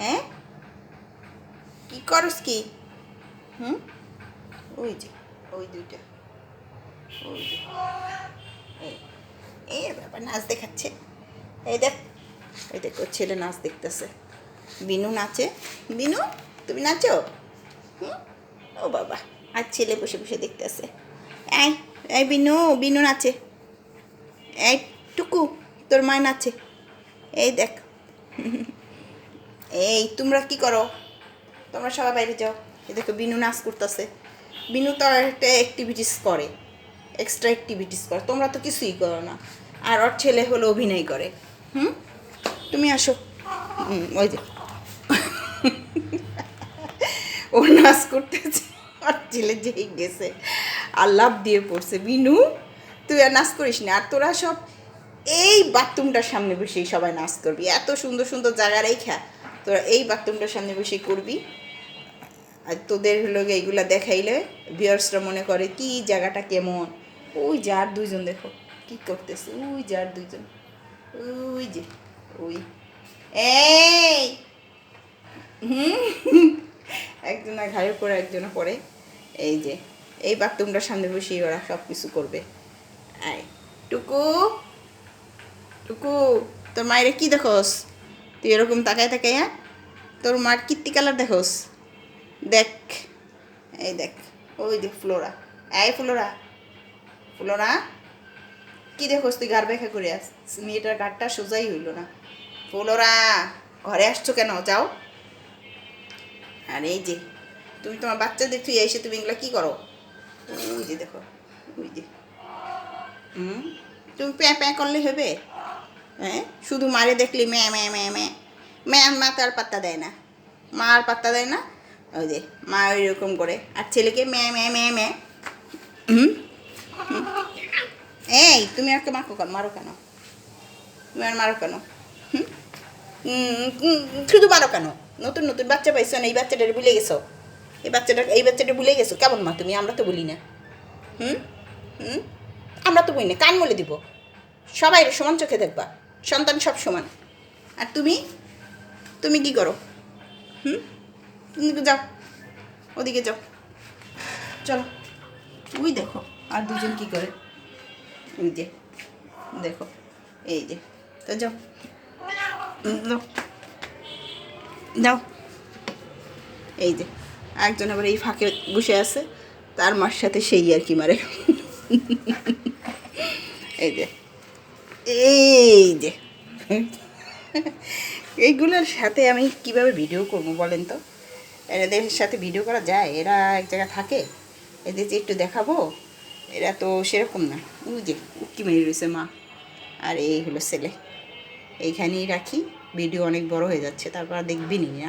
হ্যাঁ কি করস কি? হুম, ওই যে ওই দুইটা, ওই যে এই এই ব্যাপার নাচ দেখাচ্ছে। এই দেখ, এই দেখ ওর ছেলে নাচ দেখতেছে। বিনু নাচে। বিনু তুমি নাচো? হুম, ও বাবা, আর ছেলে বসে বসে দেখতেছে। এই এই বিনু, বিনু নাচে। এই টুকু, তোর মায় নাচে। এই দেখ। এই তোমরা কি করো? তোমরা সবাই বাইরে যাও। এই দেখো বিনু নাচ করতেছে। বিনু তো আর একটা অ্যাক্টিভিটিস করে, এক্সট্রা অ্যাক্টিভিটিস করে। তোমরা তো কিছুই করো না। আর ওর ছেলে হলো অভিনয় করে। হুম, তুমি আসো। ওই যে ও নাচ করতেছে, আর ছেলে যেই গেছে আর লাফ দিয়ে পড়ছে। বিনু তুই আর নাচ করিস না। আর তোরা সব এই বাথরুমটার সামনে বসেই সবাই নাচ করবি। এত সুন্দর সুন্দর জায়গা রেখা তোরা এই বাথরুমটার সামনে বসেই করবি। আর তোদের হলো এইগুলা দেখাইলে ভিউয়ার্সরা মনে করে কি জায়গাটা কেমন। ওই যার দুইজন দেখো কি করতেছে, ওই যার দুইজন, ওই যে ওই এই একজনা ঘাড়ের পরে একজনা পরে। এই যে এই বাথরুমটার সামনে বসেই ওরা সব কিছু করবে। আয় টুকু, টুকু তোর মায়ের কি দেখোস? তুই এরকম তাকায় তাকায়, হ্যাঁ তোর মার কীর্তি কালার দেখোস? দেখ, এই দেখ, ওই দেখ ফ্লোরা। এই ফ্লোরা, ফ্লোরা কি দেখোস তুই? গার ব্যাখ্যা করে আস, মেয়েটার গাড়টা সোজাই হইল না। ফ্লোরা ঘরে আসছো কেন? যাও। আর এই যে তুমি তোমার বাচ্চাদের তুই এসে তুমি এগুলো কী করো? ওই যে দেখো, ওই যে তুমি প্যাঁ প্যাঁ করলে হবে? হ্যাঁ, শুধু মারে দেখলি ম্যা ম্যা ম্যা ম্যা ম্যা, মা তো আর পাত্তা দেয় না। মা আর পাত্তা দেয় না। ওই যে মা ওই রকম করে, আর ছেলেকে ম্যা ম্যা ম্যা ম্যা। হুম, এই তুমি আজকে মারো কেন? মারো কেন? তুমি আর মারো কেন? হুম, শুধু মারো কেন? নতুন নতুন বাচ্চা পাইছো না, এই বাচ্চাটারে ভুলে গেছো? এই বাচ্চাটা ভুলে গেছো? কেমন মা তুমি? আমরা তো বলি না। হুম, হুম, আমরা তো বলি না, কান বলে দিব। সবাই সমান চোখে দেখবা, সন্তান সব সমান। আর তুমি, তুমি কি করো? হুম, যাও, ওদিকে যাও, চলো। ওই দেখো আর দুজন কি করে, ওই যে দেখো, এই যে, তো যাও, যাও, যাও। এই যে একজন আবার এই ফাঁকে বসে আছে, তার মার সাথে সেই আর কি মারে। এই যে, এই যে এইগুলোর সাথে আমি কিভাবে ভিডিও করবো বলেন তো? এদের সাথে ভিডিও করা যায়? এরা এক জায়গায় থাকে, এদের যে একটু দেখাবো, এরা তো সেরকম না। ওই যে উকি মেরে রয়েছে মা, আর এই হলো ছেলে। এইখানেই রাখি, ভিডিও অনেক বড় হয়ে যাচ্ছে, তারপর দেখবি না।